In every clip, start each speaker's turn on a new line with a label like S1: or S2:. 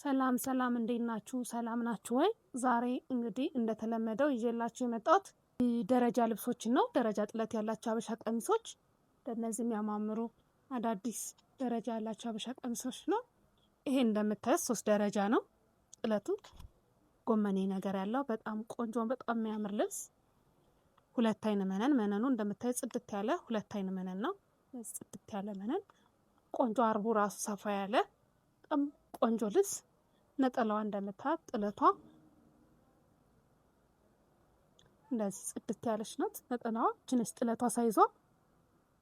S1: ሰላም ሰላም እንዴት ናችሁ? ሰላም ናችሁ ወይ? ዛሬ እንግዲህ እንደተለመደው ይዤላችሁ የመጣሁት ደረጃ ልብሶችን ነው። ደረጃ ጥለት ያላቸው ሀበሻ ቀሚሶች ለእነዚህ የሚያማምሩ አዳዲስ ደረጃ ያላቸው ሀበሻ ቀሚሶች ነው። ይሄ እንደምታዩት 3 ደረጃ ነው። ጥለቱ ጎመኔ ነገር ያለው በጣም ቆንጆ በጣም የሚያምር ልብስ። 2 አይን መነን፣ መነኑ እንደምታዩት ጽድት ያለ 2 አይን መነን ነው። ጽድት ያለ መነን ቆንጆ አርቡ ራሱ ሰፋ ያለ በጣም ቆንጆ ልብስ። ነጠላዋ እንደምታዩት ጥለቷ እንደዚህ ጽድት ያለች ናት። ነጠላዋ ትንሽ ጥለቷ ሳይዟ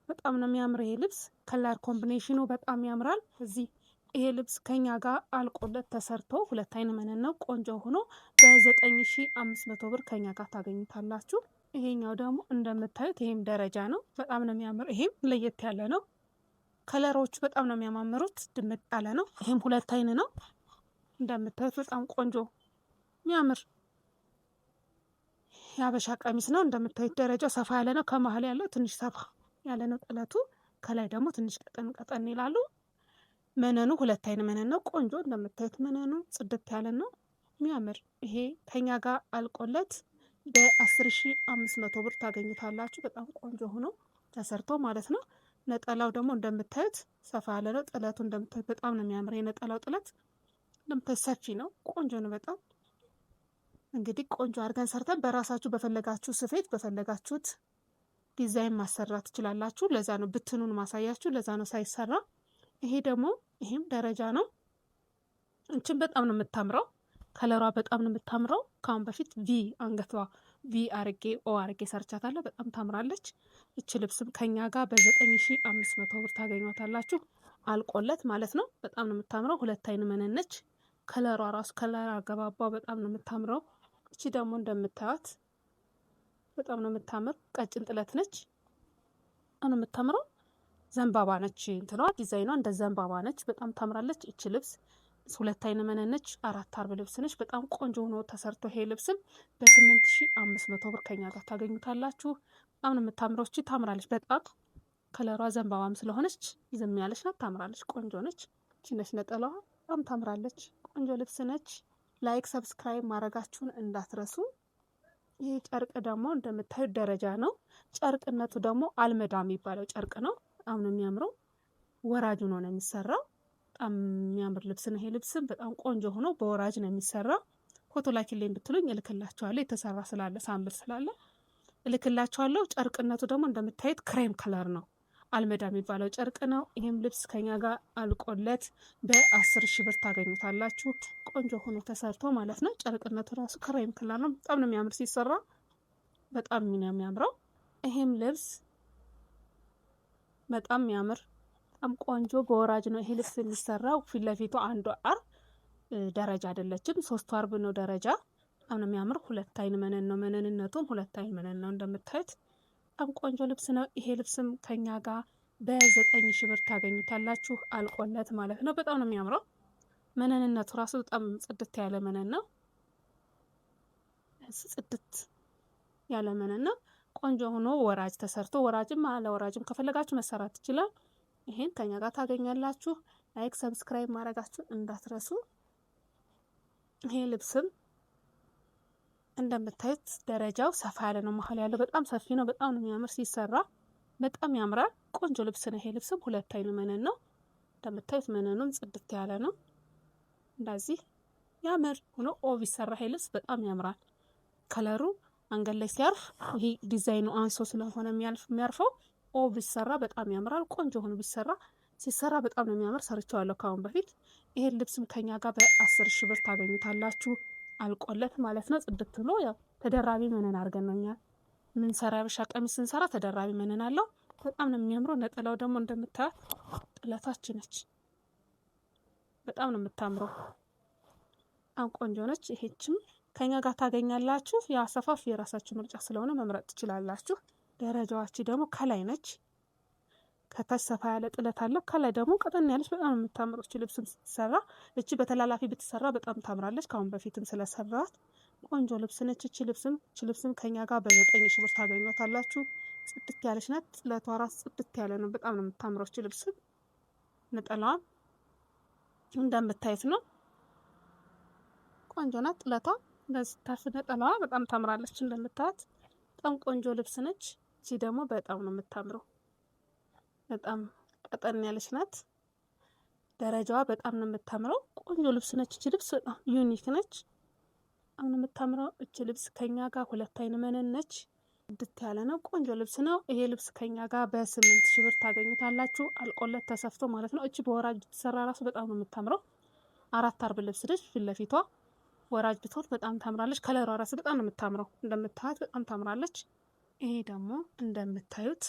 S1: በጣም ነው የሚያምር። ይሄ ልብስ ከለር ኮምቢኔሽኑ በጣም ያምራል። እዚህ ይሄ ልብስ ከኛ ጋር አልቆለት ተሰርቶ 2 አይን መነን ነው። ቆንጆ ሆኖ በ9500 ብር ከኛ ጋር ታገኙታላችሁ። ይሄኛው ደግሞ እንደምታዩት ይሄም ደረጃ ነው። በጣም ነው የሚያምር። ይሄም ለየት ያለ ነው። ከለሮቹ በጣም ነው የሚያማምሩት። ድምቅ ያለ ነው። ይሄም 2 አይን ነው። እንደምታዩት በጣም ቆንጆ የሚያምር የሀበሻ ቀሚስ ነው። እንደምታዩት ደረጃው ሰፋ ያለ ነው። ከመሀል ያለው ትንሽ ሰፋ ያለ ነው ጥለቱ። ከላይ ደግሞ ትንሽ ቀጠን ቀጠን ይላሉ። መነኑ 2 አይን መነን ነው። ቆንጆ እንደምታዩት መነኑ ጽድት ያለ ነው። የሚያምር ይሄ ከኛ ጋር አልቆለት በ10500 ብር ታገኙታላችሁ። በጣም ቆንጆ ሆኖ ተሰርቶ ማለት ነው። ነጠላው ደግሞ እንደምታዩት ሰፋ ያለ ነው። ጥለቱ እንደምታዩት በጣም ነው የሚያምር። የነጠላው ጥለት እንደምታዩት ሰፊ ነው። ቆንጆ ነው በጣም። እንግዲህ ቆንጆ አድርገን ሰርተን በራሳችሁ በፈለጋችሁ ስፌት በፈለጋችሁት ዲዛይን ማሰራት ትችላላችሁ። ለዛ ነው ብትኑን ማሳያችሁ። ለዛ ነው ሳይሰራ። ይሄ ደግሞ ይሄም ደረጃ ነው። እንችን በጣም ነው የምታምረው። ከለሯ በጣም ነው የምታምረው። ከአሁን በፊት አንገቷ አርጌ አርጌ ሰርቻታለሁ። በጣም ታምራለች። እች ልብስም ከኛ ጋር በ9500 ብር ታገኟታላችሁ። አልቆለት ማለት ነው። በጣም ነው የምታምረው። 2 አይን መነን ነች። ከለሯ ራሱ ከለር አገባቧ በጣም ነው የምታምረው። እቺ ደግሞ እንደምታዩት በጣም ነው የምታምር። ቀጭን ጥለት ነች። ነው የምታምረው። ዘንባባ ነች። እንትኗ ዲዛይኗ እንደ ዘንባባ ነች። በጣም ታምራለች። እቺ ልብስ 2 አይን መነን ነች። 4 አርብ ልብስ ነች። በጣም ቆንጆ ሆኖ ተሰርቶ ይሄ ልብስም በ8500 ብር ከኛ ጋር ታገኙታላችሁ። በጣም ነው የምታምረው። እቺ ታምራለች በጣም ከለሯ ዘንባባም ስለሆነች ዝም ያለች ናት። ታምራለች። ቆንጆ ነች። እቺ ነች ነጠላዋ። በጣም ታምራለች። ቆንጆ ልብስ ነች። ላይክ ሰብስክራይብ ማድረጋችሁን እንዳትረሱ። ይሄ ጨርቅ ደግሞ እንደምታዩት ደረጃ ነው። ጨርቅነቱ ደግሞ አልመዳ የሚባለው ጨርቅ ነው። በጣም ነው የሚያምረው። ወራጅ ሆኖ ነው የሚሰራው። በጣም የሚያምር ልብስ ነው። ይሄ ልብስም በጣም ቆንጆ ሆኖ በወራጅ ነው የሚሰራው። ፎቶ ላኪልኝ ብትሉኝ እልክላችኋለሁ። የተሰራ ስላለ ሳምፕል ስላለ እልክላችኋለሁ። ጨርቅነቱ ደግሞ እንደምታዩት ክሬም ከለር ነው። አልመዳ የሚባለው ጨርቅ ነው። ይህም ልብስ ከኛ ጋር አልቆለት በ10,000 ብር ታገኙታላችሁ። ቆንጆ ሆኖ ተሰርቶ ማለት ነው። ጨርቅነቱ ራሱ ክሬም ከለር ነው። በጣም ነው የሚያምር ሲሰራ። በጣም ነው የሚያምረው። ይሄም ልብስ በጣም የሚያምር በጣም ቆንጆ በወራጅ ነው ይሄ ልብስ የሚሰራው። ፊት ለፊቱ አንዱ አርብ ደረጃ አይደለችም። 3 አርብ ነው ደረጃ። በጣም ነው የሚያምር። 2 አይን መነን ነው። መነንነቱም 2 አይን መነን ነው እንደምታዩት። በጣም ቆንጆ ልብስ ነው። ይሄ ልብስም ከኛ ጋር በ9,000 ብር ታገኙታላችሁ። አልቆለት ማለት ነው። በጣም ነው የሚያምረው። መነንነቱ ራሱ በጣም ጽድት ያለ መነን ነው። ጽድት ያለ መነን ነው። ቆንጆ ሆኖ ወራጅ ተሰርቶ ወራጅም አለ ወራጅም ከፈለጋችሁ መሰራት ይችላል። ይሄን ከኛ ጋር ታገኛላችሁ። ላይክ ሰብስክራይብ ማድረጋችሁን እንዳትረሱ። ይሄ ልብስም እንደምታዩት ደረጃው ሰፋ ያለ ነው። መሀል ያለው በጣም ሰፊ ነው። በጣም ነው የሚያምር ሲሰራ። በጣም ያምራል። ቆንጆ ልብስ ነው። ይሄ ልብስም 2 አይን መነን ነው። እንደምታዩት መነኑም ጽድት ያለ ነው። እንደዚህ ያምር ሆኖ ቢሰራ ይሄ ልብስ በጣም ያምራል። ከለሩ አንገት ላይ ሲያርፍ ይሄ ዲዛይኑ አንሶ ስለሆነ የሚያርፈው ቢሰራ በጣም ያምራል። ቆንጆ ሆኖ ቢሰራ ሲሰራ በጣም ነው የሚያምር። ሰርቼዋለሁ ካሁን በፊት። ይሄን ልብስም ከኛ ጋር በ10,000 ብር ታገኙታላችሁ። አልቆለት ማለት ነው። ጽድት ብሎ ያው ተደራቢ መነን አድርገን ነው እኛ ምንሰራ። ሀበሻ ቀሚስ ስንሰራ ተደራቢ መነን አለው። በጣም ነው የሚያምረው። ነጠላው ደግሞ እንደምታዩት ጥለታች ነች። በጣም ነው የምታምረው። በጣም ቆንጆ ነች። ይሄችም ከኛ ጋር ታገኛላችሁ። የአሰፋፍ የራሳችሁ ምርጫ ስለሆነ መምረጥ ትችላላችሁ። ደረጃዋች ደግሞ ከላይ ነች። ከታች ሰፋ ያለ ጥለት አለው። ከላይ ደግሞ ቀጠን ያለች በጣም የምታምረው ልብስም ስትሰራ። እቺ በተላላፊ ብትሰራ በጣም ታምራለች። ካሁን በፊትም ስለሰራት ቆንጆ ልብስ ነች። እቺ ልብስም ከኛ ጋር በ9,000 ብር ታገኟታላችሁ። ጽድት ያለች ናት። ጥለቷ ራስ ጽድት ያለ ነው። በጣም ነው የምታምረው። እቺ ልብስም ነጠላዋ እንደምታዩት ነው። ቆንጆ ናት። ጥለቷ እንደዚህ ታፍ ነጠላዋ በጣም ታምራለች። እንደምታዩት በጣም ቆንጆ ልብስ ነች። እቺ ደግሞ በጣም ነው የምታምረው። በጣም ቀጠን ያለች ናት። ደረጃዋ በጣም ነው የምታምረው። ቆንጆ ልብስ ነች። እቺ ልብስ በጣም ዩኒክ ነች። በጣም ነው የምታምረው። እቺ ልብስ ከኛ ጋር 2 አይን መነን ነች። ድት ያለ ነው። ቆንጆ ልብስ ነው። ይሄ ልብስ ከኛ ጋር በ8,000 ብር ታገኙታላችሁ። አልቆለት ተሰፍቶ ማለት ነው። እቺ በወራጅ ብትሰራ ራሱ በጣም ነው የምታምረው። 4 አርብ ልብስ ነች። ፊት ለፊቷ ወራጅ ብትሆን በጣም ታምራለች። ከለሯ ራሱ በጣም ነው የምታምረው። እንደምታዩት በጣም ታምራለች። ይሄ ደግሞ እንደምታዩት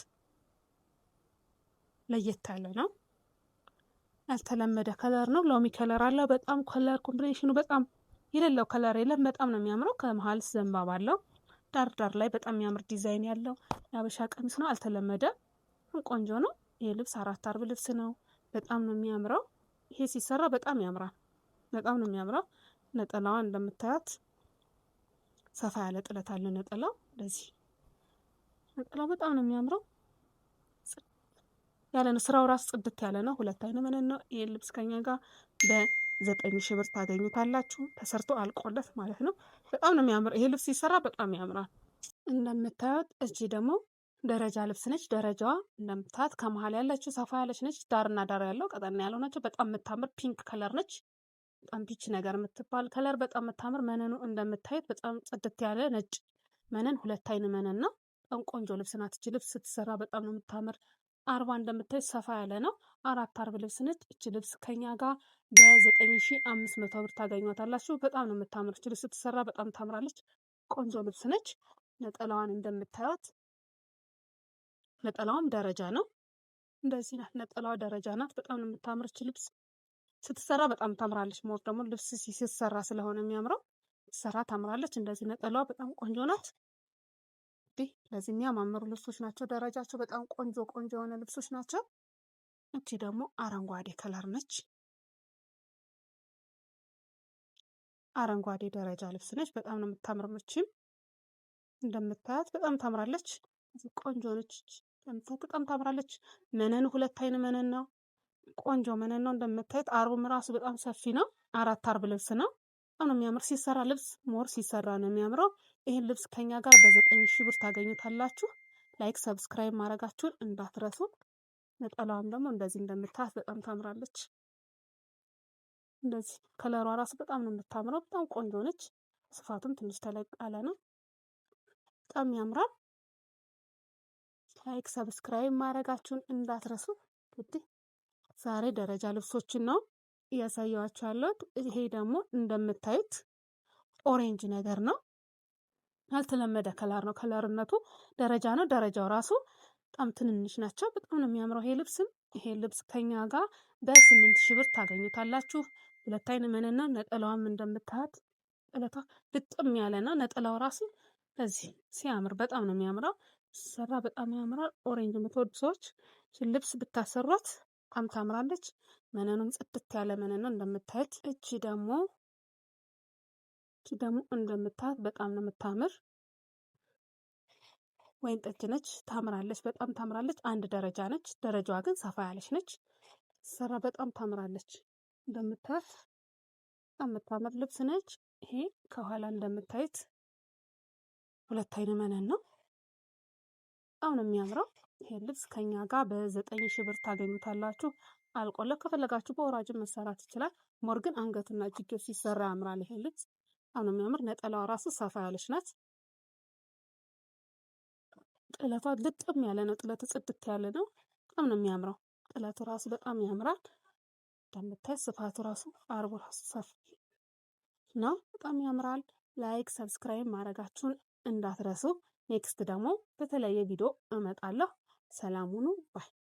S1: ለየት ያለ ነው። ያልተለመደ ከለር ነው። ሎሚ ከለር አለው። በጣም ከለር ኮምቢኔሽኑ በጣም የሌለው ከለር የለም። በጣም ነው የሚያምረው። ከመሀል ዘንባባ አለው። ዳር ዳር ላይ በጣም የሚያምር ዲዛይን ያለው የሀበሻ ቀሚስ ነው። አልተለመደ ቆንጆ ነው። ይሄ ልብስ 4 አርብ ልብስ ነው። በጣም ነው የሚያምረው። ይሄ ሲሰራ በጣም ያምራል። በጣም ነው የሚያምረው። ነጠላዋ እንደምታዩት ሰፋ ያለ ጥለት አለ። ነጠላው እንደዚህ ነጠላው በጣም ነው የሚያምረው ያለ ነው። ስራው ራሱ ጽድት ያለ ነው። 2 አይን መነን ነው። ይሄ ልብስ ከኛ ጋር በ9,000 ብር ታገኙታላችሁ። ተሰርቶ አልቆለት ማለት ነው። በጣም ነው የሚያምር። ይሄ ልብስ ሲሰራ በጣም ያምራል። እንደምታዩት እቺ ደግሞ ደረጃ ልብስ ነች። ደረጃዋ እንደምታዩት ከመሀል ያለችው ሰፋ ያለች ነች። ዳርና ዳር ያለው ቀጠን ያለው ናቸው። በጣም የምታምር ፒንክ ከለር ነች። በጣም ፒች ነገር የምትባል ከለር በጣም የምታምር። መነኑ እንደምታዩት በጣም ጽድት ያለ ነጭ መነን 2 አይን መነን ነው። በጣም ቆንጆ ልብስ ናት። እቺ ልብስ ስትሰራ በጣም ነው የምታምር። አርባ እንደምታዩት ሰፋ ያለ ነው። 4 አርብ ልብስ ነች። እቺ ልብስ ከኛ ጋር በ9,500 ብር ታገኟታላችሁ። በጣም ነው የምታምር። እቺ ልብስ ስትሰራ በጣም ታምራለች። ቆንጆ ልብስ ነች። ነጠላዋን እንደምታዩት ነጠላዋም ደረጃ ነው። እንደዚህ ናት። ነጠላዋ ደረጃ ናት። በጣም ነው የምታምር። እቺ ልብስ ስትሰራ በጣም ታምራለች። ሞር ደግሞ ልብስ ሲሰራ ስለሆነ የሚያምረው ስትሰራ ታምራለች። እንደዚህ ነጠላዋ በጣም ቆንጆ ናት። ለዚህ የሚያማምሩ ልብሶች ናቸው። ደረጃቸው በጣም ቆንጆ ቆንጆ የሆነ ልብሶች ናቸው። እቺ ደግሞ አረንጓዴ ከለር ነች። አረንጓዴ ደረጃ ልብስ ነች። በጣም ነው የምታምር። ምችም እንደምታያት በጣም ታምራለች። ቆንጆ ነች። እንደምታያት በጣም ታምራለች። መነኑ 2 አይን መነን ነው። ቆንጆ መነን ነው። እንደምታዩት አርቡም ራሱ በጣም ሰፊ ነው። 4 አርብ ልብስ ነው። በጣም ነው የሚያምር። ሲሰራ ልብስ ሞር ሲሰራ ነው የሚያምረው። ይህን ልብስ ከኛ ጋር በ9,000 ብር ታገኙታላችሁ። ላይክ ሰብስክራይብ ማድረጋችሁን እንዳትረሱ። ነጠላዋም ደግሞ እንደዚህ እንደምታዩት በጣም ታምራለች። እንደዚህ ከለሯ ራሱ በጣም ነው የምታምረው። በጣም ቆንጆ ነች። ስፋቱም ትንሽ ተለቅ ያለ ነው። በጣም ያምራል። ላይክ ሰብስክራይብ ማድረጋችሁን እንዳትረሱ። እንግዲህ ዛሬ ደረጃ ልብሶችን ነው እያሳየኋችሁ ያለሁት። ይሄ ደግሞ እንደምታዩት ኦሬንጅ ነገር ነው። ያልተለመደ ከለር ነው። ከለርነቱ ደረጃ ነው። ደረጃው ራሱ በጣም ትንንሽ ናቸው። በጣም ነው የሚያምረው ይሄ ልብስም። ይሄ ልብስ ከኛ ጋር በ8,000 ብር ታገኙታላችሁ። 2 አይን መነን ነው። ነጠላዋም እንደምታዩት ጥለቷ ልጥም ያለ ነው። ነጠላው ራሱ ለዚህ ሲያምር በጣም ነው የሚያምረው። ሲሰራ በጣም ያምራል። ኦሬንጅ የምትወዱ ሰዎች ልብስ ብታሰሯት በጣም ታምራለች። መነኑም ጽድት ያለ መነን ነው እንደምታዩት። እቺ ደግሞ እንደምታዩት በጣም ነው የምታምር። ወይን ጠጅ ነች። ታምራለች። በጣም ታምራለች። አንድ ደረጃ ነች። ደረጃዋ ግን ሰፋ ያለች ነች። ሰራ በጣም ታምራለች። እንደምታዩት በጣም የምታምር ልብስ ነች። ይሄ ከኋላ እንደምታዩት 2 አይን መነን ነው። በጣም ነው የሚያምረው። ይሄ ልብስ ከኛ ጋር በ9,000 ብር ታገኙታላችሁ። አልቆለት ከፈለጋችሁ በወራጅም መሰራት ይችላል። ሞር ግን አንገትና እጅጌው ሲሰራ ያምራል። ይሄ ልብስ በጣም ነው የሚያምር። ነጠላዋ ራሱ ሰፋ ያለች ናት። ጥለቷ ልጥም ያለ ነው። ጥለቱ ጽድት ያለ ነው። በጣም ነው የሚያምረው። ጥለቱ ራሱ በጣም ያምራል። እንደምታይ ስፋቱ ራሱ አርቡ ራሱ ሰፊ ነው። በጣም ያምራል። ላይክ ሰብስክራይብ ማድረጋችሁን እንዳትረሱ። ኔክስት ደግሞ በተለያየ ቪዲዮ እመጣለሁ። ሰላም ሁኑ ባይ